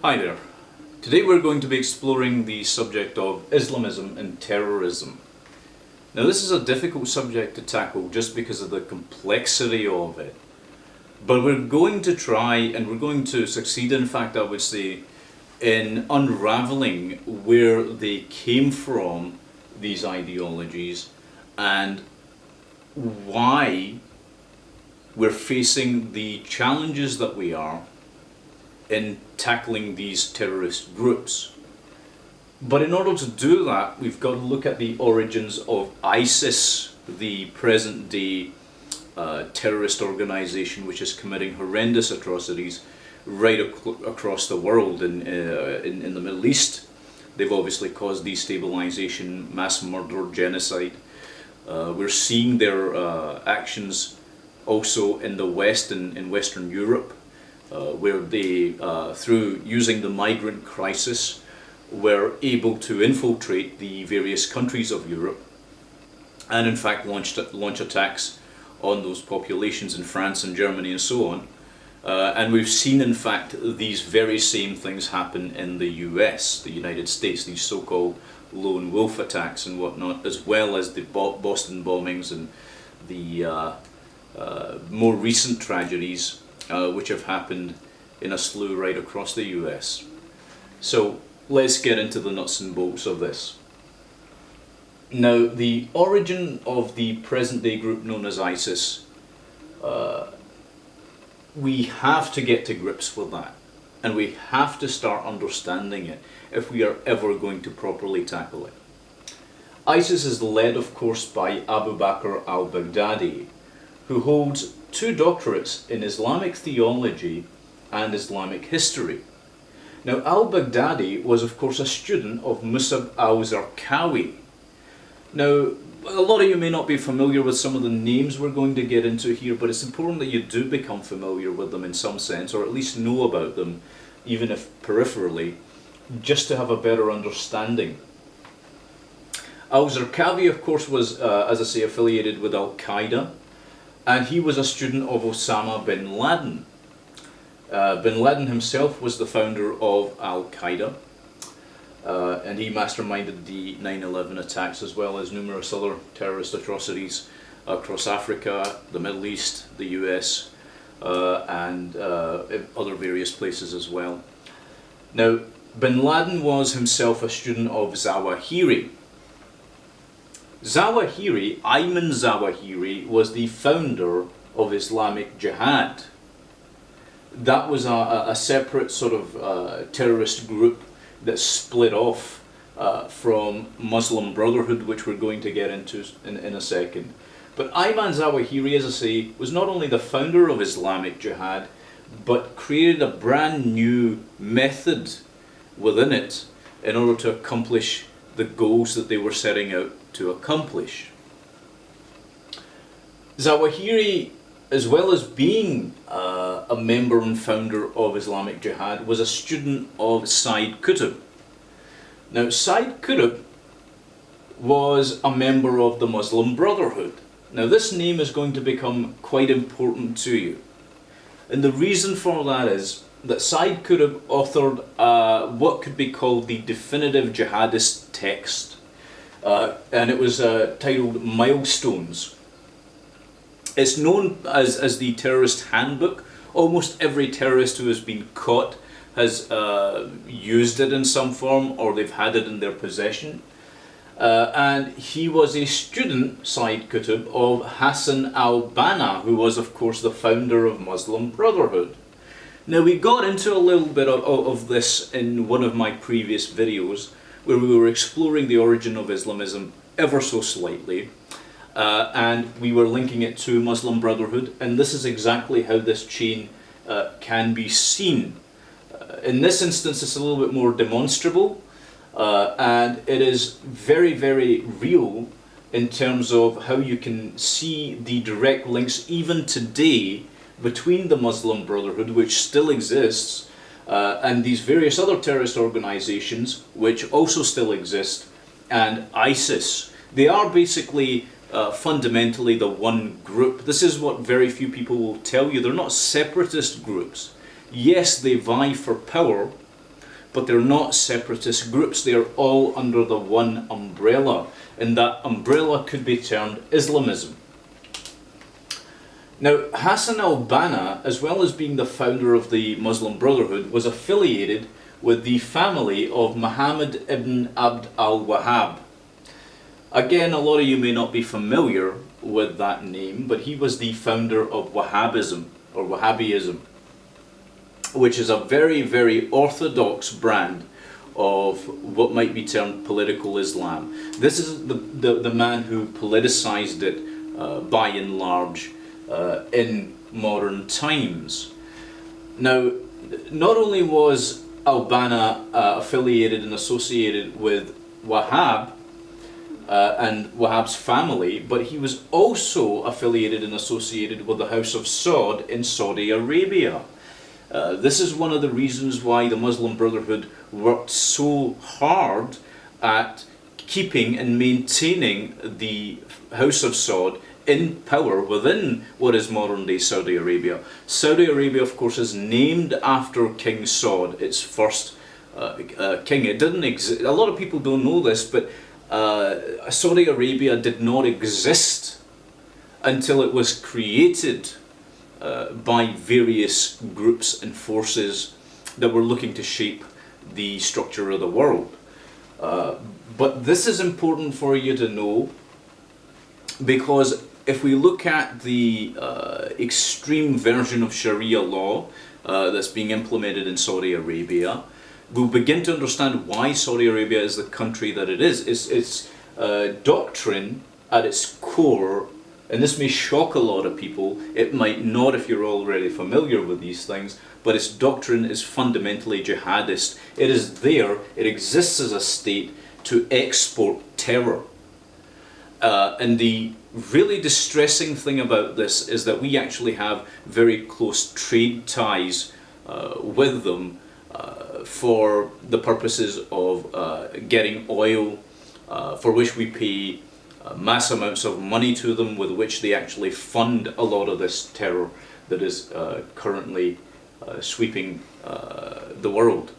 Hi there. Today we're going to be exploring the subject of Islamism and terrorism. Now this is a difficult subject to tackle just because of the complexity of it. But we're going to try, and we're going to succeed, in fact I would say, in unraveling where they came from, these ideologies, and why we're facing the challenges that we are in tackling these terrorist groups. But in order to do that, we've got to look at the origins of ISIS, the present day terrorist organization which is committing horrendous atrocities right across the world. In the Middle East, they've obviously caused destabilization, mass murder, genocide. We're seeing their actions also in the West, in Western Europe, where they, through using the migrant crisis, were able to infiltrate the various countries of Europe and in fact launch attacks on those populations in France and Germany and so on. And we've seen in fact these very same things happen in the US, the United States, these so-called lone wolf attacks and whatnot, as well as the Boston bombings and the more recent tragedies which have happened in a slew right across the US. So let's get into the nuts and bolts of this. Now, the origin of the present day group known as ISIS, we have to get to grips with that, and we have to start understanding it if we are ever going to properly tackle it. ISIS is led, of course, by Abu Bakr al-Baghdadi, who holds 2 doctorates in Islamic theology and Islamic history. Now, al-Baghdadi was, of course, a student of Musab al-Zarqawi. Now, a lot of you may not be familiar with some of the names we're going to get into here, but it's important that you do become familiar with them in some sense, or at least know about them, even if peripherally, just to have a better understanding. Al-Zarqawi, of course, was, as I say, affiliated with Al-Qaeda, and he was a student of Osama bin Laden. Bin Laden himself was the founder of Al-Qaeda, and he masterminded the 9/11 attacks as well as numerous other terrorist atrocities across Africa, the Middle East, the US, and other various places as well. Now, bin Laden was himself a student of Zawahiri. Ayman Zawahiri, was the founder of Islamic Jihad. That was a separate sort of terrorist group that split off from Muslim Brotherhood, which we're going to get into in a second. But Ayman Zawahiri, as I say, was not only the founder of Islamic Jihad, but created a brand new method within it in order to accomplish the goals that they were setting out to accomplish. Zawahiri, as well as being a member and founder of Islamic Jihad, was a student of Sayyid Qutb. Now, Sayyid Qutb was a member of the Muslim Brotherhood. Now, this name is going to become quite important to you. And the reason for that is that Sayyid Qutb authored what could be called the definitive jihadist text. And it was titled Milestones. It's known as the terrorist handbook. Almost every terrorist who has been caught has used it in some form, or they've had it in their possession. And he was a student, Sayyid Qutb, of Hassan al-Banna, who was, of course, the founder of Muslim Brotherhood. Now, we got into a little bit of this in one of my previous videos, where we were exploring the origin of Islamism ever so slightly. And we were linking it to Muslim Brotherhood, and this is exactly how this chain can be seen. In this instance, it's a little bit more demonstrable, and it is very, very real in terms of how you can see the direct links even today between the Muslim Brotherhood, which still exists, and these various other terrorist organizations, which also still exist, and ISIS. They are basically fundamentally the one group. This is what very few people will tell you. They're not separatist groups. Yes, they vie for power, but they're not separatist groups. They're all under the one umbrella, and that umbrella could be termed Islamism. Now, Hassan al-Banna, as well as being the founder of the Muslim Brotherhood, was affiliated with the family of Muhammad ibn Abd al-Wahhab. Again, a lot of you may not be familiar with that name, but he was the founder of Wahhabism, or Wahhabism, which is a very, very orthodox brand of what might be termed political Islam. This is the man who politicized it by and large in modern times. Now, not only was al-Banna affiliated and associated with Wahhab and Wahhab's family, but he was also affiliated and associated with the House of Saud in Saudi Arabia. This is one of the reasons why the Muslim Brotherhood worked so hard at keeping and maintaining the House of Saud in power within what is modern-day Saudi Arabia. Saudi Arabia, of course, is named after King Saud, its first king. It didn't exist. A lot of people don't know this, but Saudi Arabia did not exist until it was created by various groups and forces that were looking to shape the structure of the world. But this is important for you to know, because if we look at the extreme version of Sharia law that's being implemented in Saudi Arabia, we'll begin to understand why Saudi Arabia is the country that it is. Its doctrine at its core, and this may shock a lot of people, it might not if you're already familiar with these things, but its doctrine is fundamentally jihadist. It is there, it exists as a state to export terror. And the really distressing thing about this is that we actually have very close trade ties with them for the purposes of getting oil, for which we pay mass amounts of money to them, with which they actually fund a lot of this terror that is currently sweeping the world.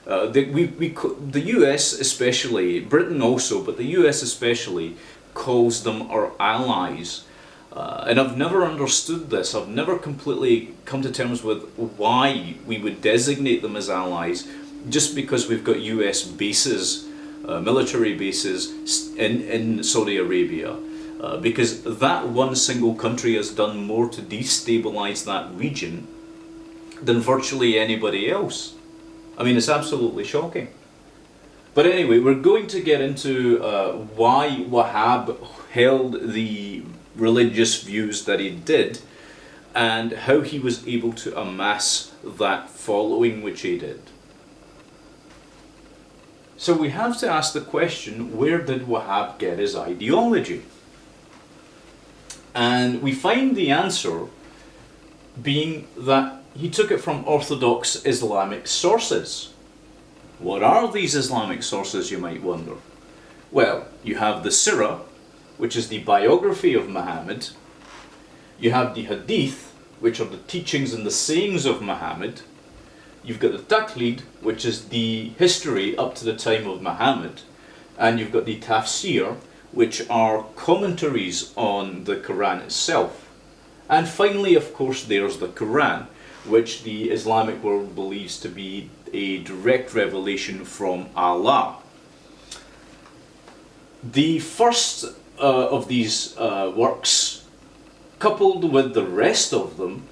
The US especially, Britain also, but the US especially, calls them our allies. And I've never understood this. I've never completely come to terms with why we would designate them as allies, just because we've got US bases, military bases in Saudi Arabia. Because that one single country has done more to destabilize that region than virtually anybody else. I mean, it's absolutely shocking. But anyway, we're going to get into why Wahhab held the religious views that he did, and how he was able to amass that following which he did. So we have to ask the question, where did Wahhab get his ideology? And we find the answer being that he took it from orthodox Islamic sources. What are these Islamic sources, you might wonder? Well, you have the Sirah, which is the biography of Muhammad. You have the Hadith, which are the teachings and the sayings of Muhammad. You've got the Taqlid, which is the history up to the time of Muhammad. And you've got the Tafsir, which are commentaries on the Quran itself. And finally, of course, there's the Quran, which the Islamic world believes to be a direct revelation from Allah. The first of these works, coupled with the rest of them,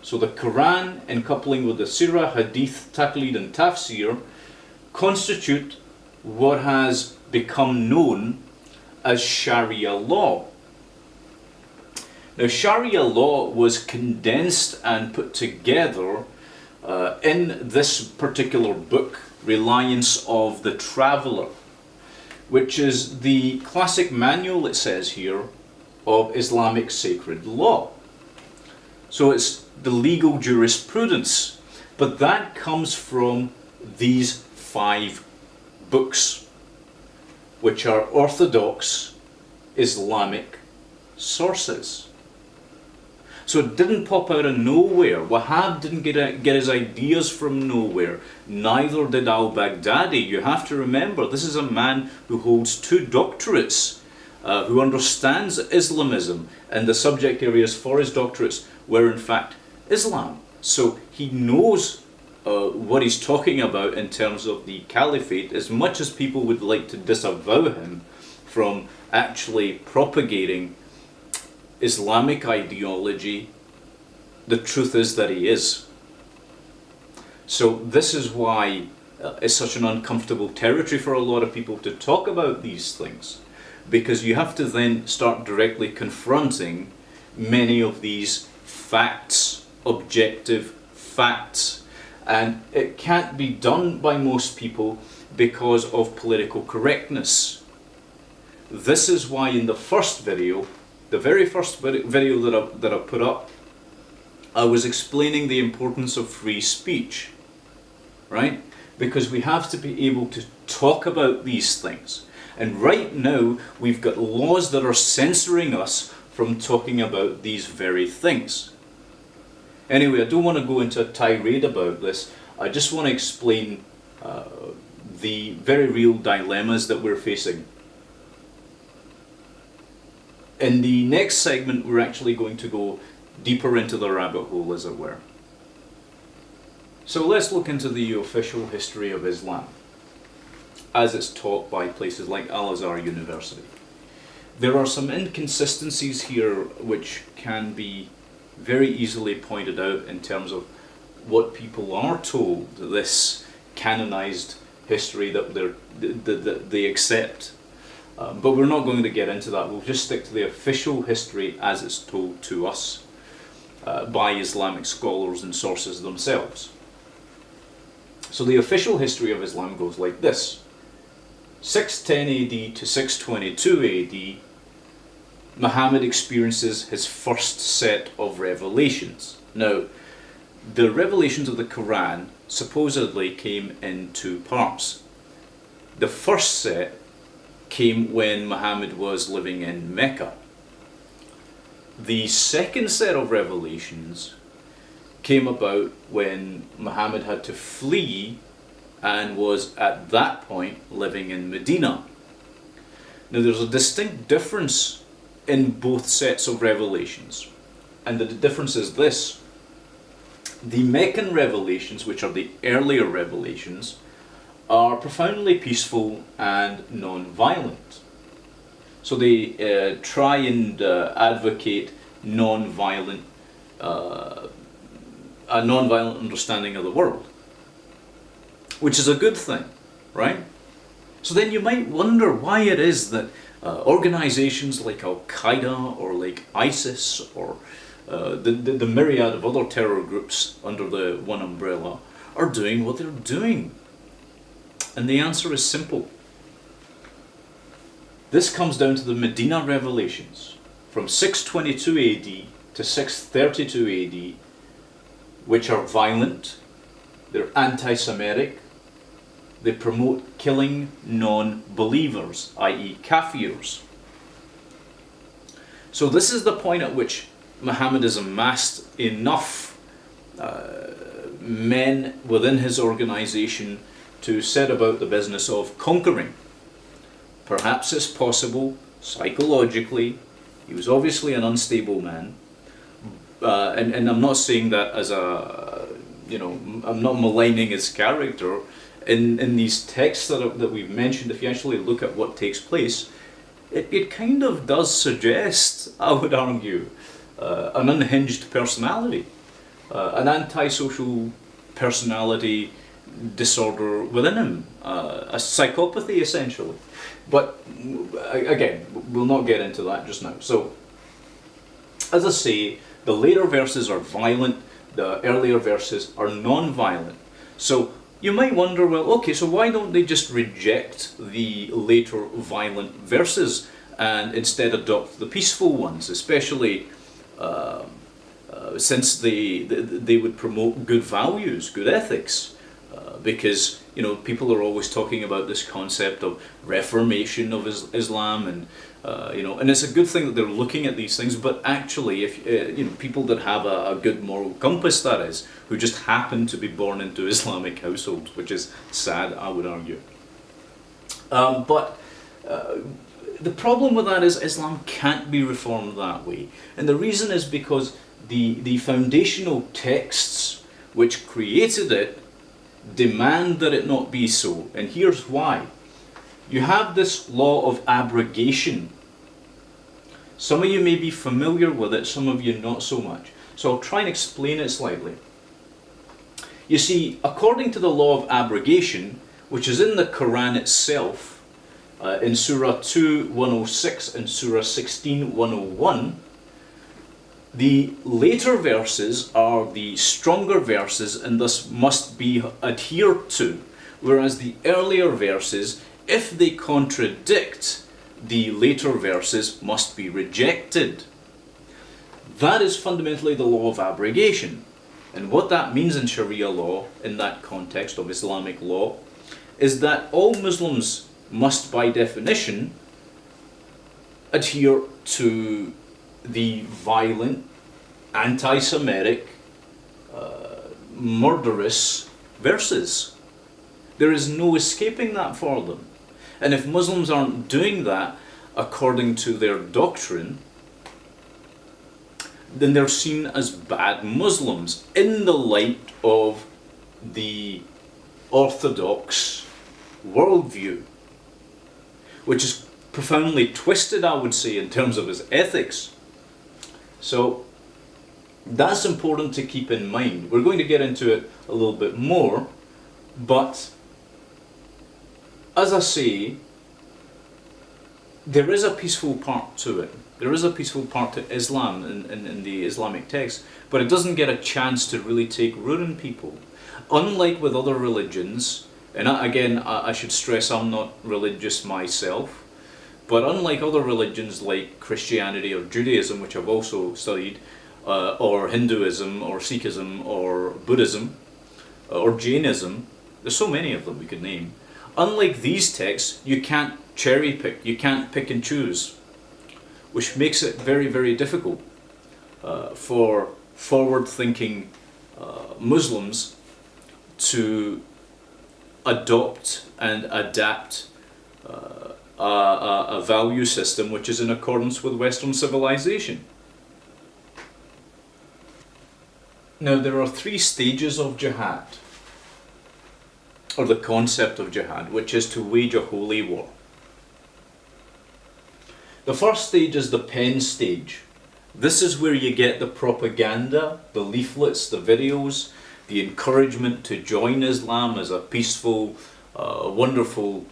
so the Quran in coupling with the Sirah, Hadith, Taqlid and Tafsir, constitute what has become known as Sharia law. Now, Sharia law was condensed and put together in this particular book, Reliance of the Traveller, which is the classic manual, it says here, of Islamic sacred law. So it's the legal jurisprudence, but that comes from these 5 books, which are orthodox Islamic sources. So it didn't pop out of nowhere. Wahhab didn't get his ideas from nowhere. Neither did al-Baghdadi. You have to remember, this is a man who holds 2 doctorates, who understands Islamism, and the subject areas for his doctorates were in fact Islam. So he knows what he's talking about in terms of the caliphate. As much as people would like to disavow him from actually propagating Islamic ideology, the truth is that he is. So this is why it's such an uncomfortable territory for a lot of people to talk about these things, because you have to then start directly confronting many of these facts, objective facts, and it can't be done by most people because of political correctness. This is why in the first video, the very first video that I put up, I was explaining the importance of free speech, right? Because we have to be able to talk about these things. And right now, we've got laws that are censoring us from talking about these very things. Anyway, I don't want to go into a tirade about this. I just want to explain the very real dilemmas that we're facing. In the next segment, we're actually going to go deeper into the rabbit hole, as it were. So let's look into the official history of Islam, as it's taught by places like Al-Azhar University. There are some inconsistencies here which can be very easily pointed out in terms of what people are told, this canonized history that they accept. But we're not going to get into that. We'll just stick to the official history as it's told to us by Islamic scholars and sources themselves. So the official history of Islam goes like this. 610 AD to 622 AD, Muhammad experiences his first set of revelations. Now, the revelations of the Quran supposedly came in 2 parts. The first set came when Muhammad was living in Mecca. The second set of revelations came about when Muhammad had to flee and was at that point living in Medina. Now there's a distinct difference in both sets of revelations, and the difference is this. The Meccan revelations, which are the earlier revelations, are profoundly peaceful and non-violent. So they try and advocate non-violent, a non-violent understanding of the world, which is a good thing, right? So then you might wonder why it is that organizations like Al-Qaeda or like ISIS or the myriad of other terror groups under the one umbrella are doing what they're doing. And the answer is simple. This comes down to the Medina revelations from 622 AD to 632 AD, which are violent, they're anti-Semitic, they promote killing non-believers, i.e. kafirs. So this is the point at which Muhammad has amassed enough men within his organization to set about the business of conquering. Perhaps it's possible psychologically. He was obviously an unstable man, and I'm not saying that as a, I'm not maligning his character. In these texts that we've mentioned, if you actually look at what takes place, it kind of does suggest, I would argue, an unhinged personality, an antisocial personality disorder within him, a psychopathy essentially. But again, we'll not get into that just now. So, as I say, the later verses are violent, the earlier verses are non-violent. So you might wonder, well, okay, so why don't they just reject the later violent verses and instead adopt the peaceful ones, especially since they would promote good values, good ethics, because people are always talking about this concept of reformation of Islam, and and it's a good thing that they're looking at these things. But actually, if people that have a good moral compass, that is, who just happen to be born into Islamic households, which is sad, I would argue. But the problem with that is Islam can't be reformed that way, and the reason is because the foundational texts which created it demand that it not be so, and here's why. You have this law of abrogation. Some of you may be familiar with it, some of you not so much. So I'll try and explain it slightly. You see, according to the law of abrogation, which is in the Quran itself, in Surah 2:106 and Surah 16:101, the later verses are the stronger verses and thus must be adhered to, whereas the earlier verses, if they contradict the later verses, must be rejected. That is fundamentally the law of abrogation. And what that means in Sharia law, in that context of Islamic law, is that all Muslims must, by definition, adhere to the violent, anti-Semitic, murderous verses. There is no escaping that for them. And if Muslims aren't doing that according to their doctrine, then they're seen as bad Muslims in the light of the orthodox worldview, which is profoundly twisted, I would say, in terms of its ethics. So that's important to keep in mind. We're going to get into it a little bit more, but as I say, there is a peaceful part to it. There is a peaceful part to Islam in the Islamic text, but it doesn't get a chance to really take root in people. Unlike with other religions, and I should stress I'm not religious myself, but unlike other religions like Christianity or Judaism, which I've also studied, or Hinduism or Sikhism or Buddhism or Jainism, there's so many of them we could name. Unlike these texts, you can't cherry pick, you can't pick and choose, which makes it very, very difficult for forward-thinking Muslims to adopt and adapt a value system which is in accordance with Western civilization. Now, there are 3 stages of jihad, or the concept of jihad, which is to wage a holy war. The first stage is the pen stage. This is where you get the propaganda, the leaflets, the videos, the encouragement to join Islam as a peaceful, wonderful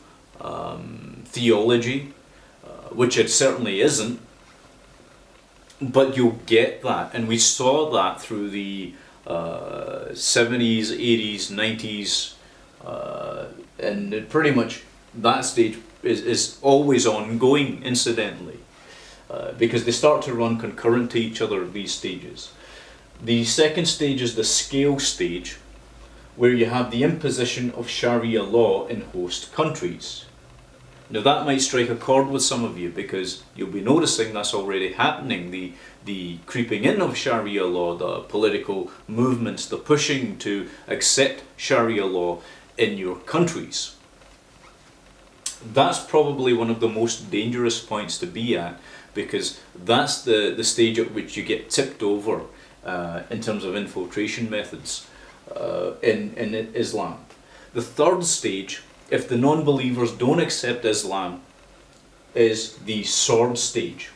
theology, which it certainly isn't. But you'll get that, and we saw that through the 70s, 80s, 90s, and pretty much that stage is always ongoing, incidentally, because they start to run concurrent to each other, these stages. The second stage is the scale stage, where you have the imposition of Sharia law in host countries. Now that might strike a chord with some of you, because you'll be noticing that's already happening, the creeping in of Sharia law, the political movements, the pushing to accept Sharia law in your countries. That's probably one of the most dangerous points to be at, because that's the stage at which you get tipped over in terms of infiltration methods in Islam. The third stage, if the non-believers don't accept Islam, is the sword stage.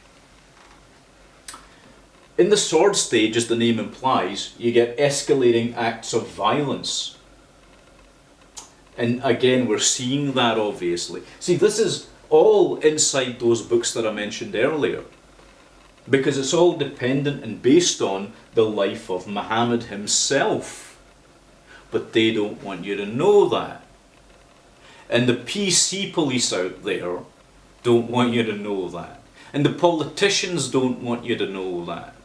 In the sword stage, as the name implies, you get escalating acts of violence. And again, we're seeing that obviously. See, this is all inside those books that I mentioned earlier, because it's all dependent and based on the life of Muhammad himself. But they don't want you to know that. And the PC police out there don't want you to know that. And the politicians don't want you to know that.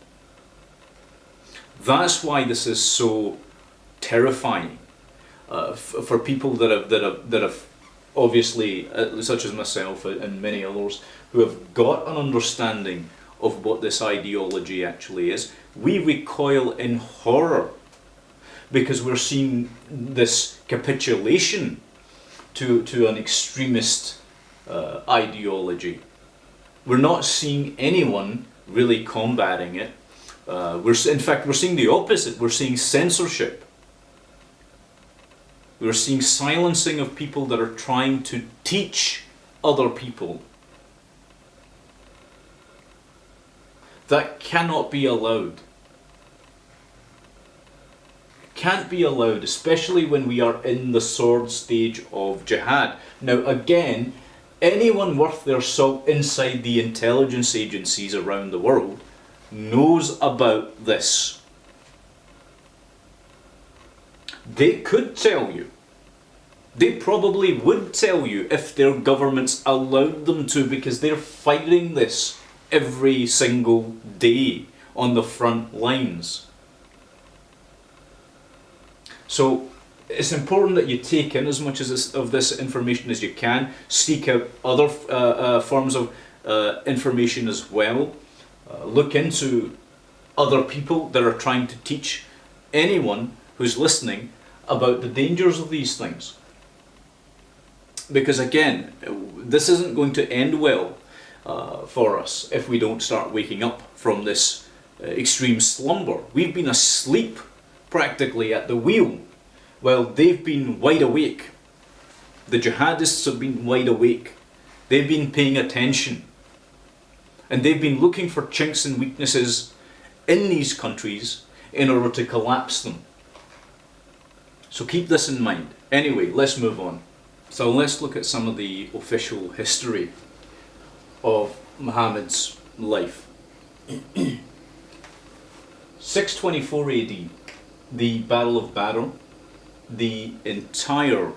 That's why this is so terrifying. for people that have obviously, such as myself and many others, who have got an understanding of what this ideology actually is, we recoil in horror because we're seeing this capitulation to an extremist ideology. We're not seeing anyone really combating it. We're seeing the opposite. We're seeing censorship. We're seeing silencing of people that are trying to teach other people. That cannot be allowed. Can't be allowed, especially when we are in the sword stage of jihad. Now again, anyone worth their salt inside the intelligence agencies around the world knows about this. They could tell you. They probably would tell you if their governments allowed them to, because they're fighting this every single day on the front lines. So it's important that you take in as much of this information as you can. Seek out other forms of information as well. Look into other people that are trying to teach anyone who's listening about the dangers of these things. Because again, this isn't going to end well for us if we don't start waking up from this extreme slumber. We've been asleep practically at the wheel while they've been wide awake. The jihadists have been wide awake. They've been paying attention. And they've been looking for chinks and weaknesses in these countries in order to collapse them. So keep this in mind. Anyway, let's move on. So let's look at some of the official history of Muhammad's life. 624 AD, the Battle of Badr, the entire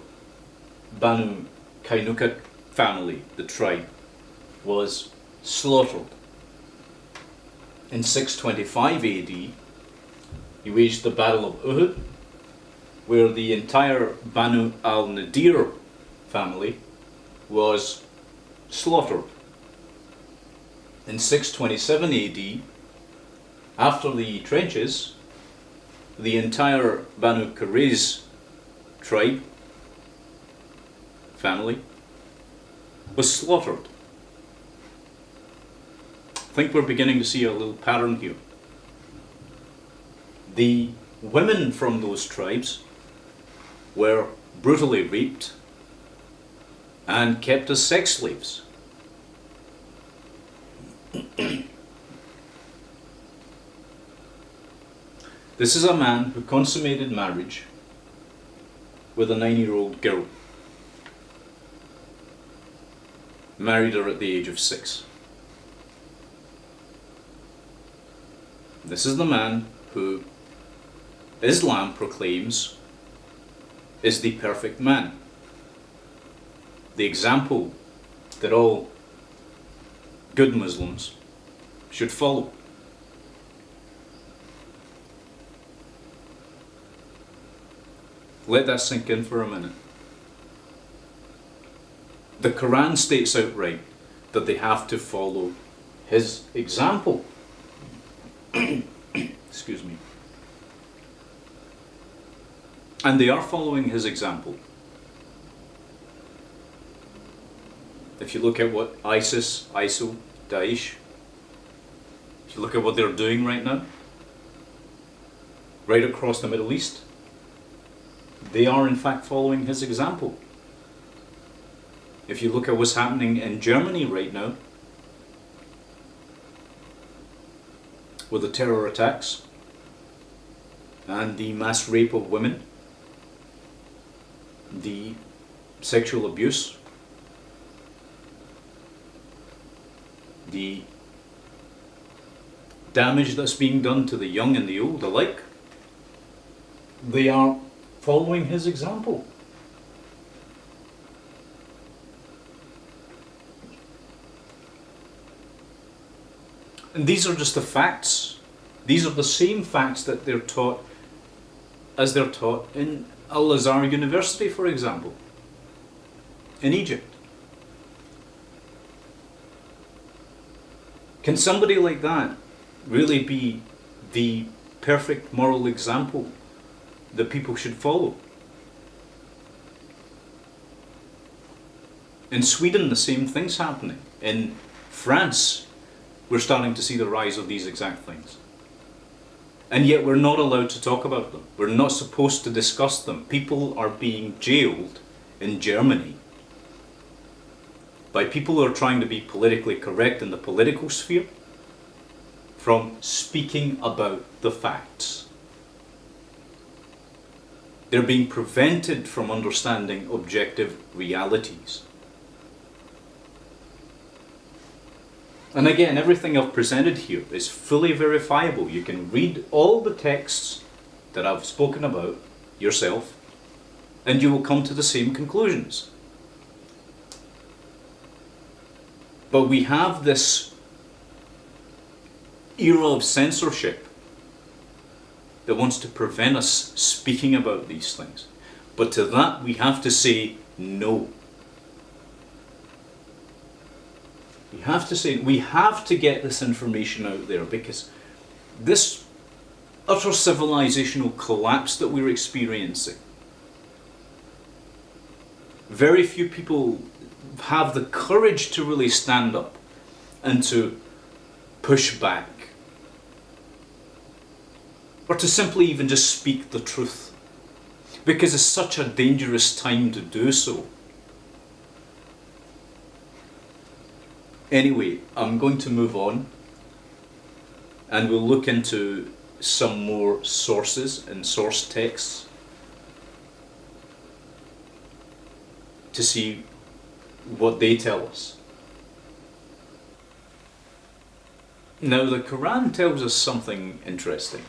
Banu Kainuka family, the tribe, was slaughtered. In 625 AD, he waged the Battle of Uhud, where the entire Banu al-Nadir family was slaughtered. In 627 AD, after the trenches, the entire Banu Qurayz tribe family was slaughtered. I think we're beginning to see a little pattern here. The women from those tribes were brutally raped and kept as sex slaves. This is a man who consummated marriage with a 9-year-old girl. Married her at the age of 6. This is the man who Islam proclaims is the perfect man. The example that all good Muslims should follow. Let that sink in for a minute. The Quran states outright that they have to follow his example. Excuse me. And they are following his example. If you look at what ISIS, ISIL, Daesh, if you look at what they're doing right now, right across the Middle East, they are in fact following his example. If you look at what's happening in Germany right now, with the terror attacks and the mass rape of women, the sexual abuse, the damage that's being done to the young and the old alike, they are following his example. And these are just the facts. These are the same facts that they're taught as they're taught in Al-Azhar University, for example, in Egypt. Can somebody like that really be the perfect moral example that people should follow? In Sweden, the same thing's happening. In France, we're starting to see the rise of these exact things. And yet we're not allowed to talk about them. We're not supposed to discuss them. People are being jailed in Germany by people who are trying to be politically correct in the political sphere from speaking about the facts. They're being prevented from understanding objective realities. And again, everything I've presented here is fully verifiable. You can read all the texts that I've spoken about yourself, and you will come to the same conclusions. But we have this era of censorship that wants to prevent us speaking about these things. But to that we have to say no. We have to get this information out there, because this utter civilizational collapse that we're experiencing, very few people have the courage to really stand up and to push back, or to simply even just speak the truth, because it's such a dangerous time to do so. Anyway, I'm going to move on, and we'll look into some more sources and source texts to see what they tell us. Now, the Quran tells us something interesting,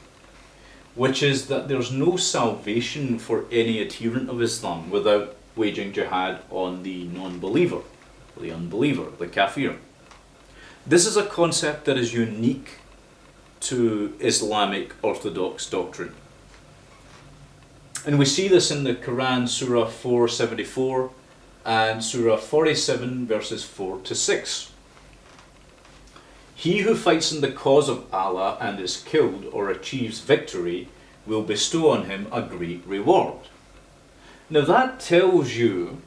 which is that there's no salvation for any adherent of Islam without waging jihad on the non-believer, the unbeliever, the kafir. This is a concept that is unique to Islamic Orthodox doctrine. And we see this in the Quran, Surah 474 and Surah 47, verses 4 to 6. He who fights in the cause of Allah and is killed or achieves victory will bestow on him a great reward. Now that tells you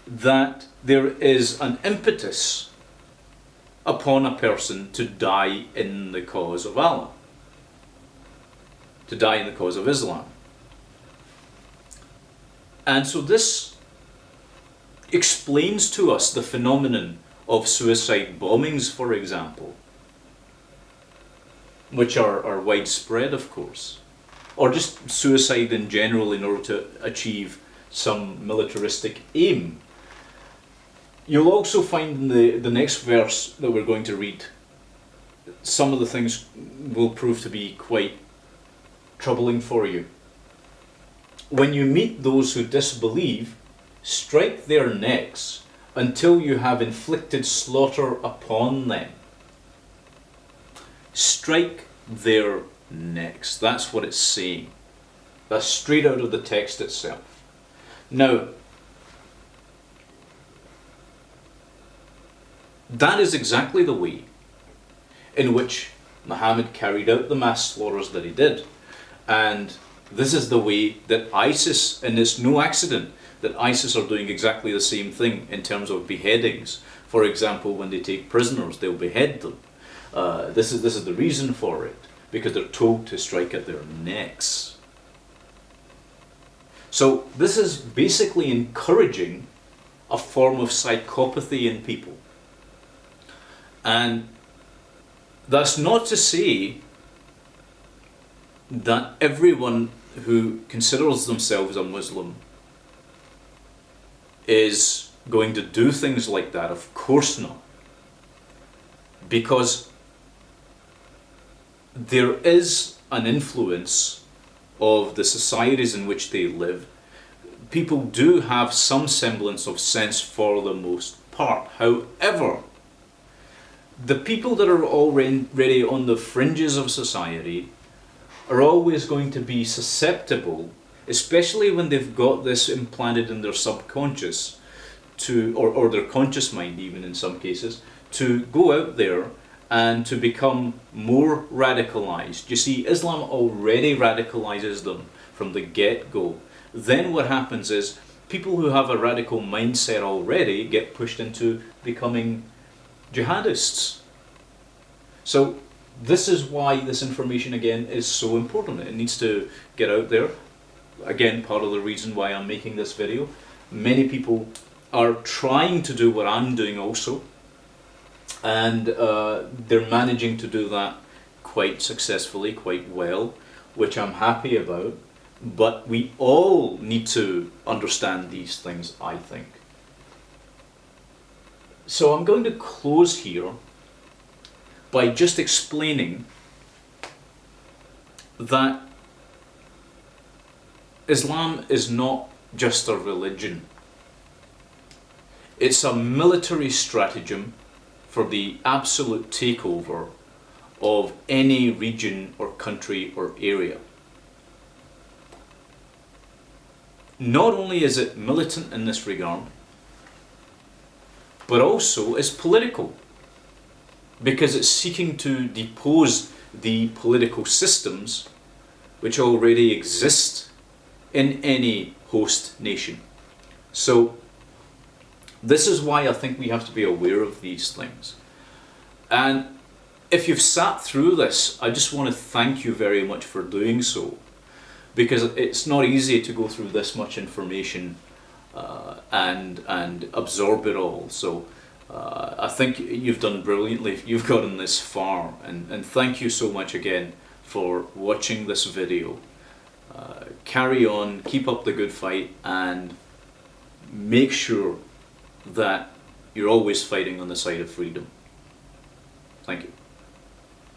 that there is an impetus upon a person to die in the cause of Allah, to die in the cause of Islam. And so this explains to us the phenomenon of suicide bombings, for example, which are widespread, of course, or just suicide in general in order to achieve some militaristic aim. You'll also find in the next verse that we're going to read, some of the things will prove to be quite troubling for you. When you meet those who disbelieve, strike their necks until you have inflicted slaughter upon them. Strike their necks. That's what it's saying. That's straight out of the text itself. Now, that is exactly the way in which Muhammad carried out the mass slaughters that he did. And this is the way that ISIS, and it's no accident that ISIS are doing exactly the same thing in terms of beheadings. For example, when they take prisoners, they'll behead them. This is the reason for it, because they're told to strike at their necks. So this is basically encouraging a form of psychopathy in people. And that's not to say that everyone who considers themselves a Muslim is going to do things like that. Of course not. Because there is an influence of the societies in which they live. People do have some semblance of sense for the most part. However, the people that are already on the fringes of society are always going to be susceptible especially when they've got this implanted in their subconscious, or their conscious mind even in some cases, to go out there and to become more radicalized. You see, Islam already radicalizes them from the get-go. Then what happens is people who have a radical mindset already get pushed into becoming jihadists. So this is why this information again is so important. It needs to get out there. Again, part of the reason why I'm making this video. Many people are trying to do what I'm doing also, and they're managing to do that quite successfully, quite well, which I'm happy about. But we all need to understand these things, I think. So I'm going to close here by just explaining that Islam is not just a religion. It's a military stratagem for the absolute takeover of any region or country or area. Not only is it militant in this regard, but also is political, because it's seeking to depose the political systems which already exist in any host nation. So this is why I think we have to be aware of these things. And if you've sat through this, I just want to thank you very much for doing so, because it's not easy to go through this much information and absorb it all. So I think you've done brilliantly. You've gotten this far, and thank you so much again for watching this video. Carry on, keep up the good fight, and make sure that you're always fighting on the side of freedom. Thank you.